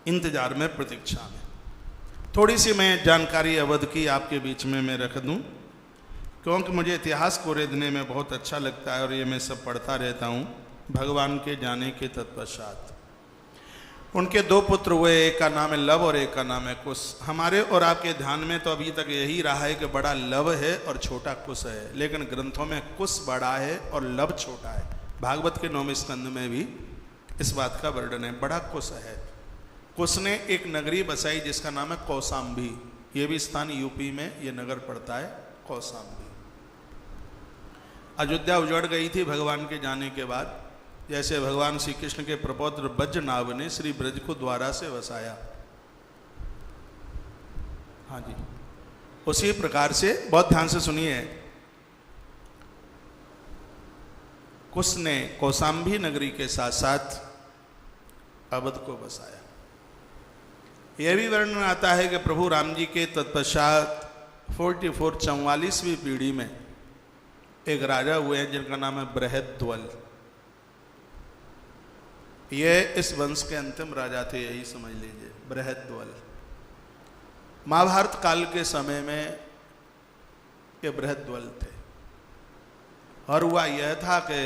इंतजार में, प्रतीक्षा में। थोड़ी सी मैं जानकारी अवध की आपके बीच में मैं रख दूं, क्योंकि मुझे इतिहास को रेदने में बहुत अच्छा लगता है और ये मैं सब पढ़ता रहता हूँ। भगवान के जाने के तत्पश्चात उनके दो पुत्र हुए, एक का नाम है लव और एक का नाम है कुश। हमारे और आपके ध्यान में तो अभी तक यही रहा है कि बड़ा लव है और छोटा कुश है, लेकिन ग्रंथों में कुश बड़ा है और लव छोटा है। भागवत के 9वें स्कंद में भी इस बात का वर्णन है, बड़ा कुश है। कुश ने एक नगरी बसाई जिसका नाम है कौशाम्बी। ये भी स्थान यूपी में ये नगर पड़ता है, कौशाम्बी। अयोध्या उजड़ गई थी भगवान के जाने के बाद, जैसे भगवान श्री कृष्ण के प्रपौत्र बज्रनाभ ने श्री ब्रज को द्वारा से वसाया। हाँ जी, उसी प्रकार से बहुत ध्यान से सुनिए, कुश ने कौशाम्बी नगरी के साथ साथ अवध को बसाया। यह भी वर्णन आता है कि प्रभु राम जी के तत्पश्चात 44वीं पीढ़ी में एक राजा हुए हैं जिनका नाम है बृहद्वल। ये इस वंश के अंतिम राजा थे, यही समझ लीजिए, बृहद्वल। महाभारत काल के समय में ये बृहद्वल थे। और हुआ यह था कि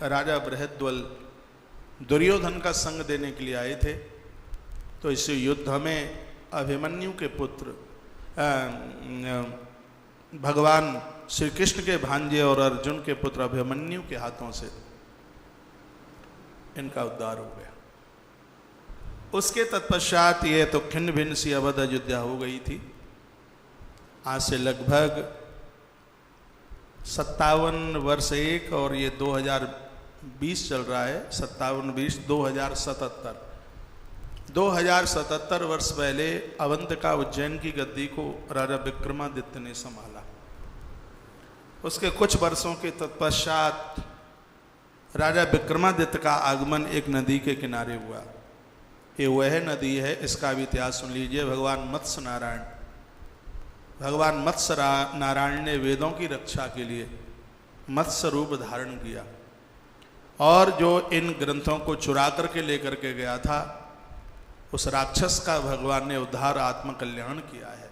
राजा बृहद्वल दुर्योधन का संग देने के लिए आए थे, तो इस युद्ध में अभिमन्यु के पुत्र भगवान श्री कृष्ण के भांजे और अर्जुन के पुत्र अभिमन्यु के हाथों से इनका उद्धार हो गया। उसके तत्पश्चात ये तो खिन्न भिन्न सी अवध अयोध्या हो गई थी। आज से लगभग 57 वर्ष एक, और ये 2020 चल रहा है, 57-20 2077 वर्ष पहले अवंतिका उज्जैन की गद्दी को राजा विक्रमादित्य ने संभाला। उसके कुछ वर्षों के तत्पश्चात राजा विक्रमादित्य का आगमन एक नदी के किनारे हुआ। ये वह नदी है, इसका भी इतिहास सुन लीजिए। भगवान मत्स्य नारायण ने वेदों की रक्षा के लिए मत्स्य रूप धारण किया, और जो इन ग्रंथों को चुरा करके लेकर के गया था, उस राक्षस का भगवान ने उद्धार आत्मकल्याण किया है।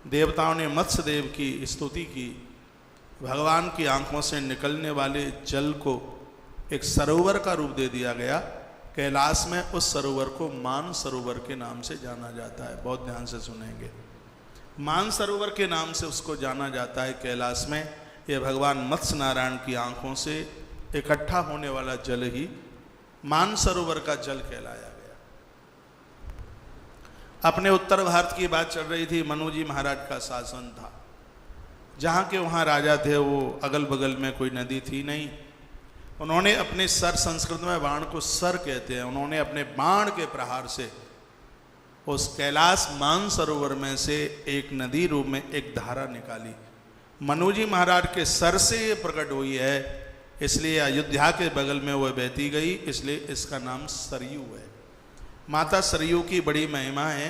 देवताओं ने मत्स्य देव की स्तुति की। भगवान की आंखों से निकलने वाले जल को एक सरोवर का रूप दे दिया गया। कैलाश में उस सरोवर को मान सरोवर के नाम से जाना जाता है। बहुत ध्यान से सुनेंगे, मान सरोवर के नाम से उसको जाना जाता है कैलाश में। यह भगवान मत्स्य नारायण की आंखों से इकट्ठा होने वाला जल ही मान सरोवर का जल कहलाया गया। अपने उत्तर भारत की बात चल रही थी। मनु जी महाराज का शासन था। जहाँ के वहाँ राजा थे, वो अगल बगल में कोई नदी थी नहीं। उन्होंने अपने सर, संस्कृत में बाण को सर कहते हैं, उन्होंने अपने बाण के प्रहार से उस कैलाश मान सरोवर में से एक नदी रूप में एक धारा निकाली। मनु जी महाराज के सर से ये प्रकट हुई है, इसलिए अयोध्या के बगल में वह बहती गई, इसलिए इसका नाम सरयू है। माता सरयू की बड़ी महिमा है।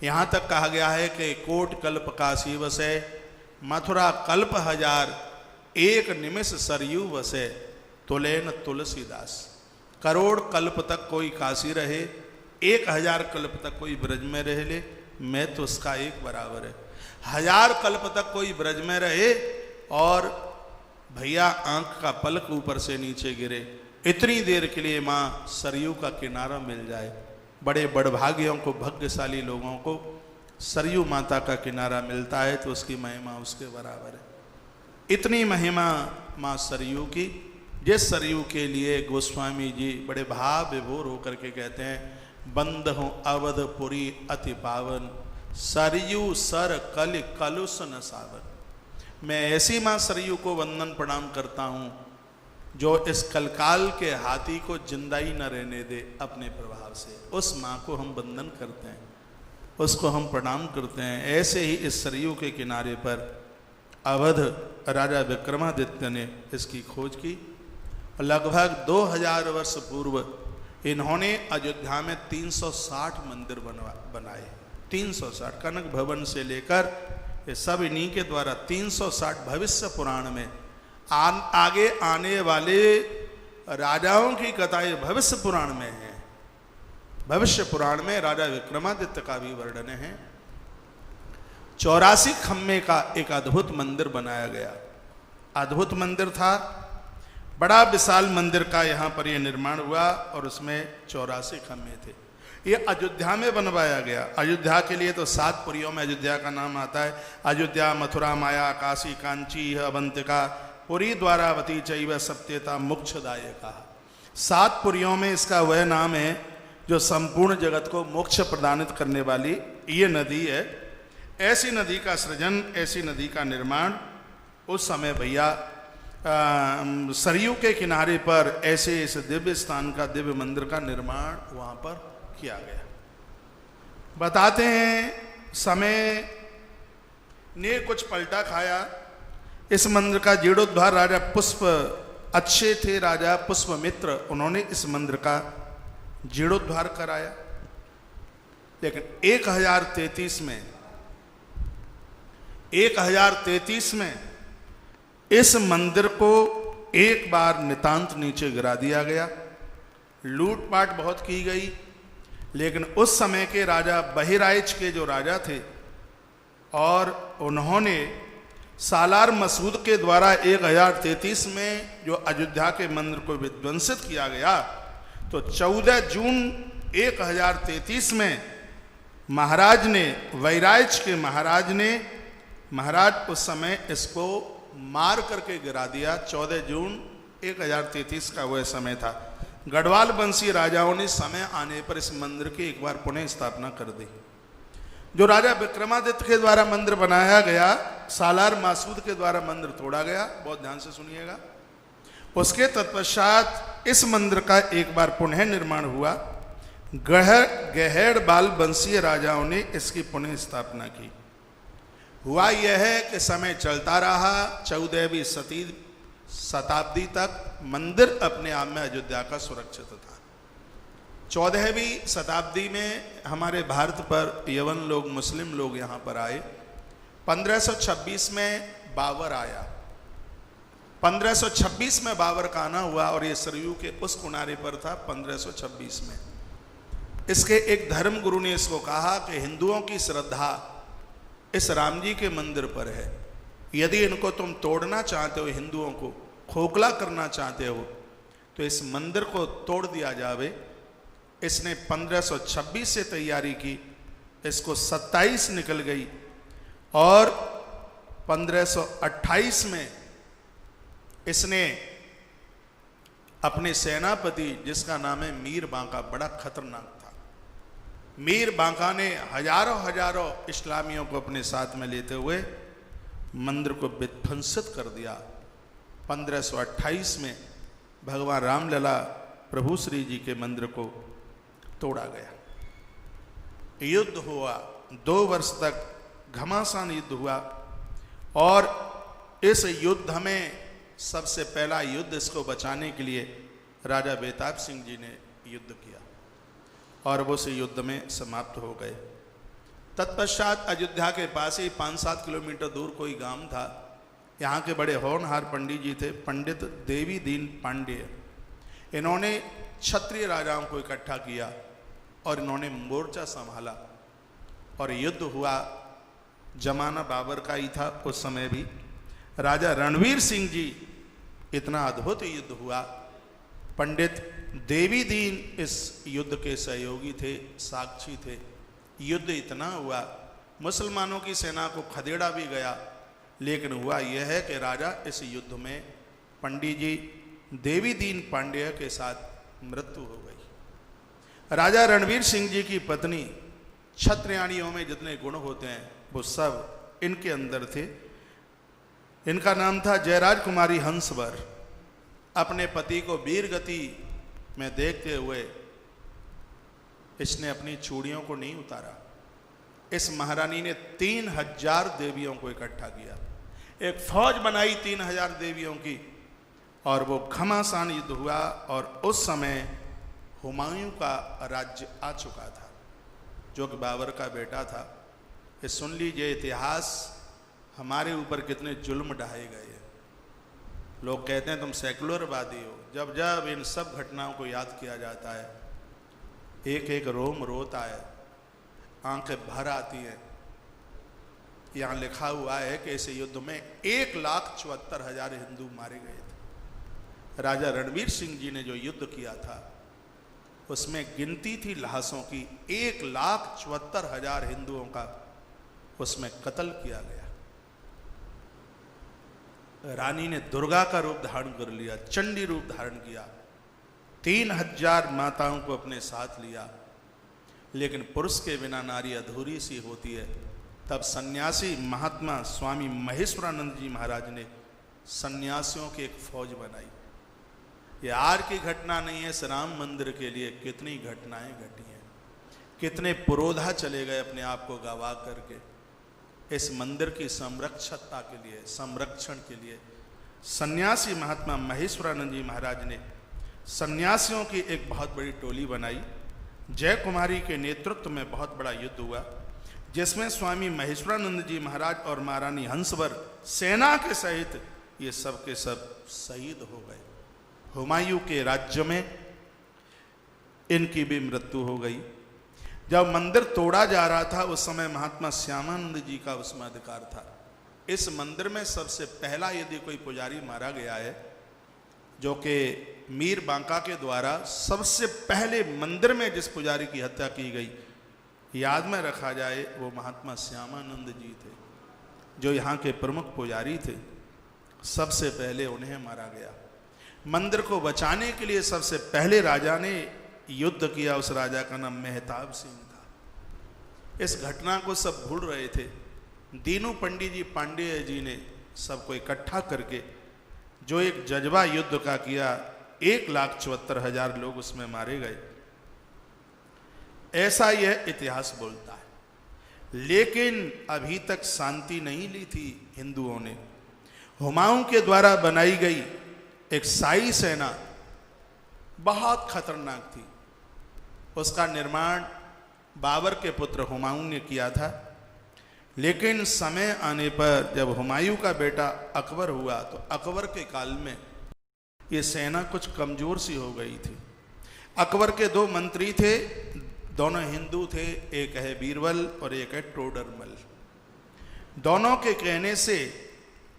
यहाँ तक कहा गया है कि कोट कल्प काशी वसे, मथुरा कल्प हजार, एक निमिष सरयू वसे, तुलेन तुलसीदास। करोड़ कल्प तक कोई काशी रहे, 1000 कल्प तक कोई ब्रज में रह ले, मैं तो उसका एक बराबर है। 1000 कल्प तक कोई ब्रज में रहे और भैया आंख का पलक ऊपर से नीचे गिरे, इतनी देर के लिए माँ सरयू का किनारा मिल जाए। बड़े बड़भागियों को, भाग्यशाली लोगों को सरयू माता का किनारा मिलता है, तो उसकी महिमा उसके बराबर है। इतनी महिमा माँ सरयू की, जिस सरयू के लिए गोस्वामी जी बड़े भाव विभोर होकर के कहते हैं, बंद हो अवधपुरी अति पावन, सरयू सर कल कलुष न सावन। मैं ऐसी माँ सरयू को वंदन प्रणाम करता हूँ जो इस कलकाल के हाथी को जिंदा ही न रहने दे अपने प्रभाव से। उस माँ को हम वंदन करते हैं, उसको हम प्रणाम करते हैं। ऐसे ही इस सरयू के किनारे पर अवध राजा विक्रमादित्य ने इसकी खोज की। लगभग 2000 वर्ष पूर्व इन्होंने अयोध्या में 360 मंदिर बनाए। 360 कनक भवन से लेकर ये सब इन्हीं के द्वारा 360 भविष्य पुराण में आगे आने वाले राजाओं की कथाएं भविष्य पुराण में हैं। भविष्य पुराण में राजा विक्रमादित्य का भी वर्णन है। 84 खम्भे का एक अद्भुत मंदिर बनाया गया। अद्भुत मंदिर था, बड़ा विशाल मंदिर का यहाँ पर यह निर्माण हुआ और उसमें 84 खम्भे थे। ये अयोध्या में बनवाया गया। अयोध्या के लिए तो 7 पुरियों में अयोध्या का नाम आता है। अयोध्या, मथुरा, माया, काशी, कांची, अवंतिका, पुरी, द्वारावती चैव सत्यता मोक्षदायका। 7 पुरियों में इसका वह नाम है जो संपूर्ण जगत को मोक्ष प्रदानित करने वाली ये नदी है। ऐसी नदी का सृजन, ऐसी नदी का निर्माण उस समय भैया सरयू के किनारे पर ऐसे इस दिव्य स्थान का, दिव्य मंदिर का निर्माण वहाँ पर किया गया। बताते हैं समय ने कुछ पलटा खाया। इस मंदिर का जीर्णोद्धार राजा पुष्प अच्छे थे, राजा पुष्पमित्र, उन्होंने इस मंदिर का जीर्णोद्धार कराया। लेकिन 1033 में इस मंदिर को एक बार नितांत नीचे गिरा दिया गया। लूटपाट बहुत की गई, लेकिन उस समय के राजा बहिराइच के जो राजा थे और उन्होंने सालार मसूद के द्वारा 1033 में जो अयोध्या के मंदिर को विध्वंसित किया गया, तो 14 जून 1033 में महाराज ने, वैराइच के महाराज उस समय इसको मार करके गिरा दिया। 14 जून 1033 का वह समय था। गढ़वाल वंशी राजाओं ने समय आने पर इस मंदिर की एक बार पुनः स्थापना कर दी। जो राजा विक्रमादित्य के द्वारा मंदिर बनाया गया, सालार मासूद के द्वारा मंदिर तोड़ा गया। बहुत ध्यान से सुनिएगा। उसके तत्पश्चात इस मंदिर का एक बार पुनः निर्माण हुआ। गहड़ बाल वंशीय राजाओं ने इसकी पुनः स्थापना की। हुआ यह है कि समय चलता रहा। 14वीं शताब्दी तक मंदिर अपने आप में अयोध्या का सुरक्षित था। 14वीं शताब्दी में हमारे भारत पर यवन लोग, मुस्लिम लोग यहाँ पर आए। 1526 में बाबर आया। 1526 में बाबर का आना हुआ और ये सरयू के उस किनारे पर था। 1526 में इसके एक धर्म गुरु ने इसको कहा कि हिंदुओं की श्रद्धा इस राम जी के मंदिर पर है, यदि इनको तुम तोड़ना चाहते हो, हिंदुओं को खोखला करना चाहते हो, तो इस मंदिर को तोड़ दिया जावे। इसने 1526 से तैयारी की, इसको 27 निकल गई और 1528 में इसने अपने सेनापति, जिसका नाम है मीर बांका, बड़ा खतरनाक था, मीर बांका ने हजारों इस्लामियों को अपने साथ में लेते हुए मंदिर को विध्वंसित कर दिया। 1528 में भगवान रामलला प्रभु श्री जी के मंदिर को तोड़ा गया। युद्ध हुआ, 2 वर्ष तक घमासान युद्ध हुआ और इस युद्ध में सबसे पहला युद्ध इसको बचाने के लिए राजा बेताब सिंह जी ने युद्ध किया और वो उस युद्ध में समाप्त हो गए। तत्पश्चात अयोध्या के पास ही 5-7 किलोमीटर दूर कोई गांव था। यहाँ के बड़े होनहार पंडित जी थे, पंडित देवी दीन पांडेय। इन्होंने क्षत्रिय राजाओं को इकट्ठा किया और इन्होंने मोर्चा संभाला और युद्ध हुआ। जमाना बाबर का ही था उस समय भी। राजा रणवीर सिंह जी, इतना अद्भुत युद्ध हुआ। पंडित देवी दीन इस युद्ध के सहयोगी थे, साक्षी थे। युद्ध इतना हुआ, मुसलमानों की सेना को खदेड़ा भी गया, लेकिन हुआ यह है कि राजा इस युद्ध में पंडित जी देवी दीन पांडेय के साथ मृत्यु हो गई। राजा रणवीर सिंह जी की पत्नी, क्षत्रियाणियों में जितने गुण होते हैं वो सब इनके अंदर थे। इनका नाम था जयराज कुमारी हंसवर। अपने पति को वीर गति में देखते हुए इसने अपनी चूड़ियों को नहीं उतारा। इस महारानी ने 3000 देवियों को इकट्ठा किया, एक फौज बनाई 3000 देवियों की, और वो घमासान युद्ध हुआ। और उस समय हुमायूं का राज्य आ चुका था, जो कि बाबर का बेटा था। ये सुन लीजिए इतिहास, हमारे ऊपर कितने जुल्म ढाए गए हैं। लोग कहते हैं तुम सेकुलरवादी हो। जब जब इन सब घटनाओं को याद किया जाता है एक एक रोम रोता है, आंखें भर आती हैं। यहाँ लिखा हुआ है कि इस युद्ध में 1,74,000 हिंदू मारे गए थे। राजा रणवीर सिंह जी ने जो युद्ध किया था उसमें गिनती थी लाशों की, 1,74,000 हिंदुओं का उसमें कत्ल किया गया। रानी ने दुर्गा का रूप धारण कर लिया, चंडी रूप धारण किया, 3,000 माताओं को अपने साथ लिया। लेकिन पुरुष के बिना नारी अधूरी सी होती है। तब सन्यासी महात्मा स्वामी महेश्वरानंद जी महाराज ने सन्यासियों की एक फौज बनाई। ये आज की घटना नहीं है, राम मंदिर के लिए कितनी घटनाएं घटी हैं, कितने पुरोधा चले गए अपने आप को गवा करके इस मंदिर की संरक्षता के लिए, संरक्षण के लिए। सन्यासी महात्मा महेश्वरानंद जी महाराज ने सन्यासियों की एक बहुत बड़ी टोली बनाई। जय कुमारी के नेतृत्व में बहुत बड़ा युद्ध हुआ, जिसमें स्वामी महेश्वरानंद जी महाराज और महारानी हंसवर सेना के सहित ये सब के सब शहीद हो गए। हुमायूं के राज्य में इनकी भी मृत्यु हो गई। जब मंदिर तोड़ा जा रहा था उस समय महात्मा श्यामानंद जी का उसमें अधिकार था। इस मंदिर में सबसे पहला यदि कोई पुजारी मारा गया है, जो कि मीर बांका के द्वारा सबसे पहले मंदिर में जिस पुजारी की हत्या की गई याद में रखा जाए, वो महात्मा श्यामानंद जी थे, जो यहाँ के प्रमुख पुजारी थे। सबसे पहले उन्हें मारा गया। मंदिर को बचाने के लिए सबसे पहले राजा ने युद्ध किया, उस राजा का नाम मेहताब सिंह था। इस घटना को सब भूल रहे थे। दीनू पंडित जी पांडेय जी ने सबको इकट्ठा करके जो एक जज्बा युद्ध का किया, 1,74,000 लोग उसमें मारे गए, ऐसा यह इतिहास बोलता है। लेकिन अभी तक शांति नहीं ली थी हिंदुओं ने। हुमायूं के द्वारा बनाई गई एक शाही सेना बहुत खतरनाक थी। उसका निर्माण बाबर के पुत्र हुमायूं ने किया था। लेकिन समय आने पर जब हुमायूं का बेटा अकबर हुआ तो अकबर के काल में ये सेना कुछ कमजोर सी हो गई थी। अकबर के 2 मंत्री थे, दोनों हिंदू थे, एक है बीरबल और एक है टोडरमल। दोनों के कहने से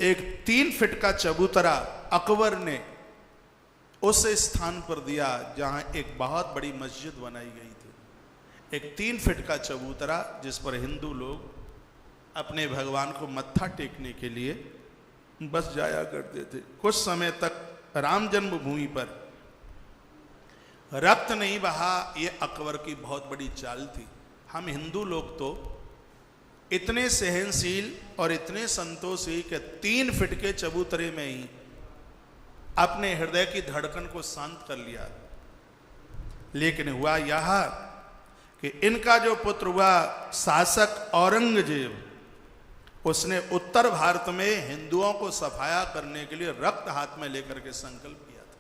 एक 3 फीट का चबूतरा अकबर ने उस स्थान पर दिया जहां एक बहुत बड़ी मस्जिद बनाई गई थी। एक 3 फीट का चबूतरा जिस पर हिंदू लोग अपने भगवान को मत्था टेकने के लिए बस जाया करते थे। कुछ समय तक राम जन्मभूमि पर रक्त नहीं बहा, ये अकबर की बहुत बड़ी चाल थी। हम हिंदू लोग तो इतने सहनशील और इतने संतोषी कि 3 फीट के चबूतरे में ही अपने हृदय की धड़कन को शांत कर लिया। लेकिन हुआ यह कि इनका जो पुत्र हुआ शासक औरंगजेब, उसने उत्तर भारत में हिंदुओं को सफाया करने के लिए रक्त हाथ में लेकर के संकल्प किया था।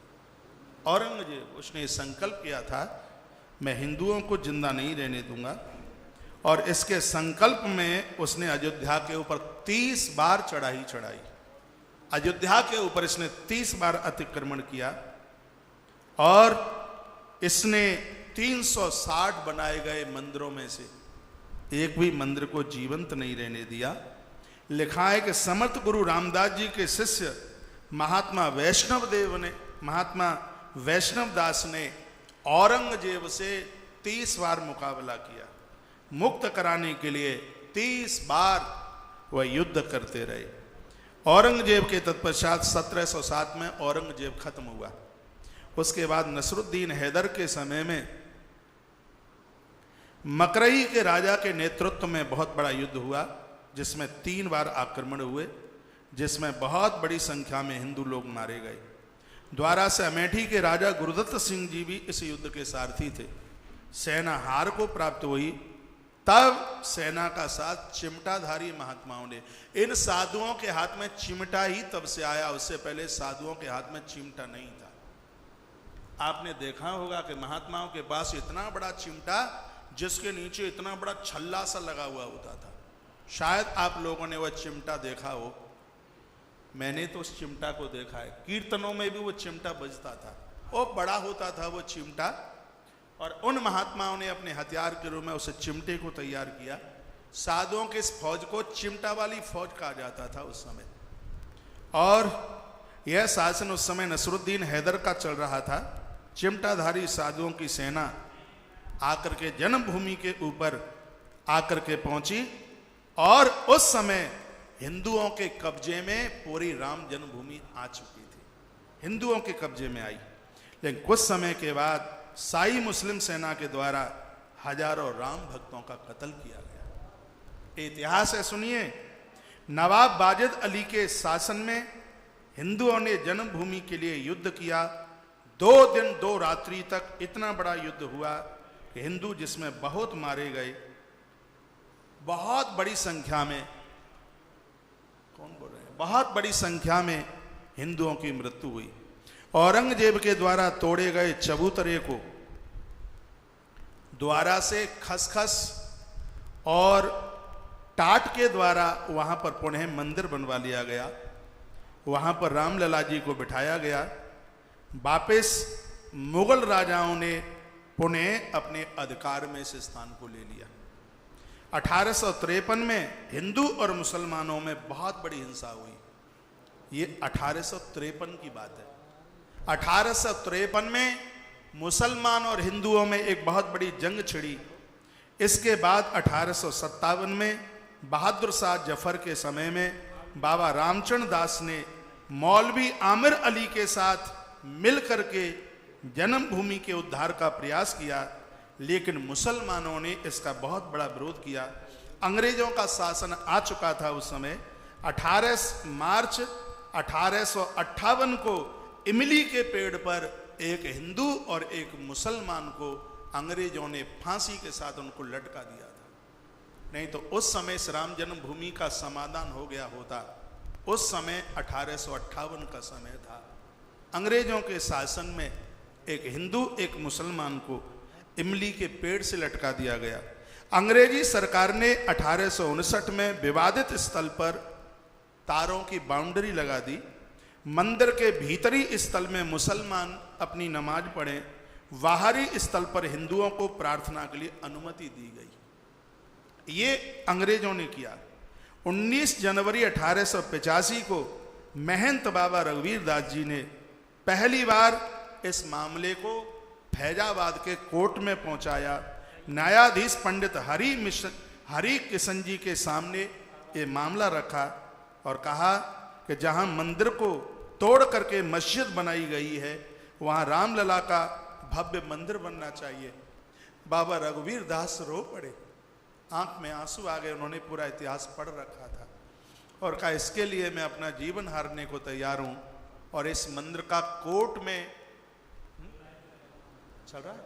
औरंगजेब उसने संकल्प किया था, मैं हिंदुओं को जिंदा नहीं रहने दूंगा। और इसके संकल्प में उसने अयोध्या के ऊपर 30 बार चढ़ाई चढ़ाई। अयोध्या के ऊपर इसने 30 बार अतिक्रमण किया और इसने 360 बनाए गए मंदिरों में से एक भी मंदिर को जीवंत नहीं रहने दिया। लिखा है कि समर्थ गुरु रामदास जी के शिष्य महात्मा वैष्णव दास ने औरंगजेब से 30 बार मुकाबला किया। मुक्त कराने के लिए 30 बार वह युद्ध करते रहे। औरंगजेब के तत्पश्चात 1707 में औरंगजेब खत्म हुआ। उसके बाद नसरुद्दीन हैदर के समय में मकरई के राजा के नेतृत्व में बहुत बड़ा युद्ध हुआ, जिसमें 3 बार आक्रमण हुए, जिसमें बहुत बड़ी संख्या में हिंदू लोग मारे गए। द्वारा से अमेठी के राजा गुरुदत्त सिंह जी भी इस युद्ध के सारथी थे। सेना हार को प्राप्त हुई। तब सेना का साथ चिमटाधारी महात्माओं ने, इन साधुओं के हाथ में चिमटा ही तब से आया, उससे पहले साधुओं के हाथ में चिमटा नहीं था। आपने देखा होगा कि महात्माओं के पास इतना बड़ा चिमटा जिसके नीचे इतना बड़ा छल्ला सा लगा हुआ होता था। शायद आप लोगों ने वह चिमटा देखा हो। मैंने तो उस चिमटा को देखा है। कीर्तनों में भी वो चिमटा बजता था। वो बड़ा होता था वो चिमटा, और उन महात्माओं ने अपने हथियार के रूप में उस चिमटे को तैयार किया। साधुओं के इस फौज को चिमटा वाली फौज कहा जाता था उस समय। और यह शासन उस समय नसरुद्दीन हैदर का चल रहा था। चिमटाधारी साधुओं की सेना आकर के जन्मभूमि के ऊपर आकर के पहुंची और उस समय हिंदुओं के कब्जे में पूरी राम जन्मभूमि आ चुकी थी, हिंदुओं के कब्जे में आई। लेकिन कुछ समय के बाद साई मुस्लिम सेना के द्वारा हजारों राम भक्तों का कत्ल किया गया। इतिहास है, सुनिए। नवाब वाजिद अली के शासन में हिंदुओं ने जन्मभूमि के लिए युद्ध किया। 2 दिन 2 रात्रि तक इतना बड़ा युद्ध हुआ कि हिंदू जिसमें बहुत मारे गए, बहुत बड़ी संख्या में, कौन बोल रहे हैं, बहुत बड़ी संख्या में हिंदुओं की मृत्यु हुई। औरंगजेब के द्वारा तोड़े गए चबूतरे को द्वारा से खसखस और टाट के द्वारा वहां पर पुनः मंदिर बनवा लिया गया। वहां पर रामलला जी को बिठाया गया। वापस मुगल राजाओं ने पुनः अपने अधिकार में इस स्थान को ले लिया। 1853 में हिंदू और मुसलमानों में बहुत बड़ी हिंसा हुई। ये 1853 की बात है। 1853 में मुसलमान और हिंदुओं में एक बहुत बड़ी जंग छिड़ी। इसके बाद 1857 में बहादुर शाह जफर के समय में बाबा रामचंद्र दास ने मौलवी आमिर अली के साथ मिल करके जन्मभूमि के उद्धार का प्रयास किया, लेकिन मुसलमानों ने इसका बहुत बड़ा विरोध किया। अंग्रेजों का शासन आ चुका था उस समय। 18 मार्च 1858 को इमली के पेड़ पर एक हिंदू और एक मुसलमान को अंग्रेजों ने फांसी के साथ उनको लटका दिया था। नहीं तो उस समय इस राम जन्मभूमि का समाधान हो गया होता। उस समय 1858 का समय था। अंग्रेजों के शासन में एक हिंदू एक मुसलमान को इमली के पेड़ से लटका दिया गया। अंग्रेजी सरकार ने 1859 में विवादित स्थल पर तारों की बाउंड्री लगा दी। मंदिर के भीतरी स्थल में मुसलमान अपनी नमाज पढ़ें, बाहरी स्थल पर हिंदुओं को प्रार्थना के लिए अनुमति दी गई। ये अंग्रेजों ने किया। 19 जनवरी 1885 को महंत बाबा रघुवीर दास जी ने पहली बार इस मामले को फैजाबाद के कोर्ट में पहुंचाया। न्यायाधीश पंडित हरि किशन जी के सामने ये मामला रखा और कहा कि जहां मंदिर को तोड़ करके मस्जिद बनाई गई है, वहां रामलला का भव्य मंदिर बनना चाहिए। बाबा रघुवीर दास रो पड़े, आंख में आंसू आ गए। उन्होंने पूरा इतिहास पढ़ रखा था और कहा इसके लिए मैं अपना जीवन हारने को तैयार हूं। और इस मंदिर का कोर्ट में चल रहा है।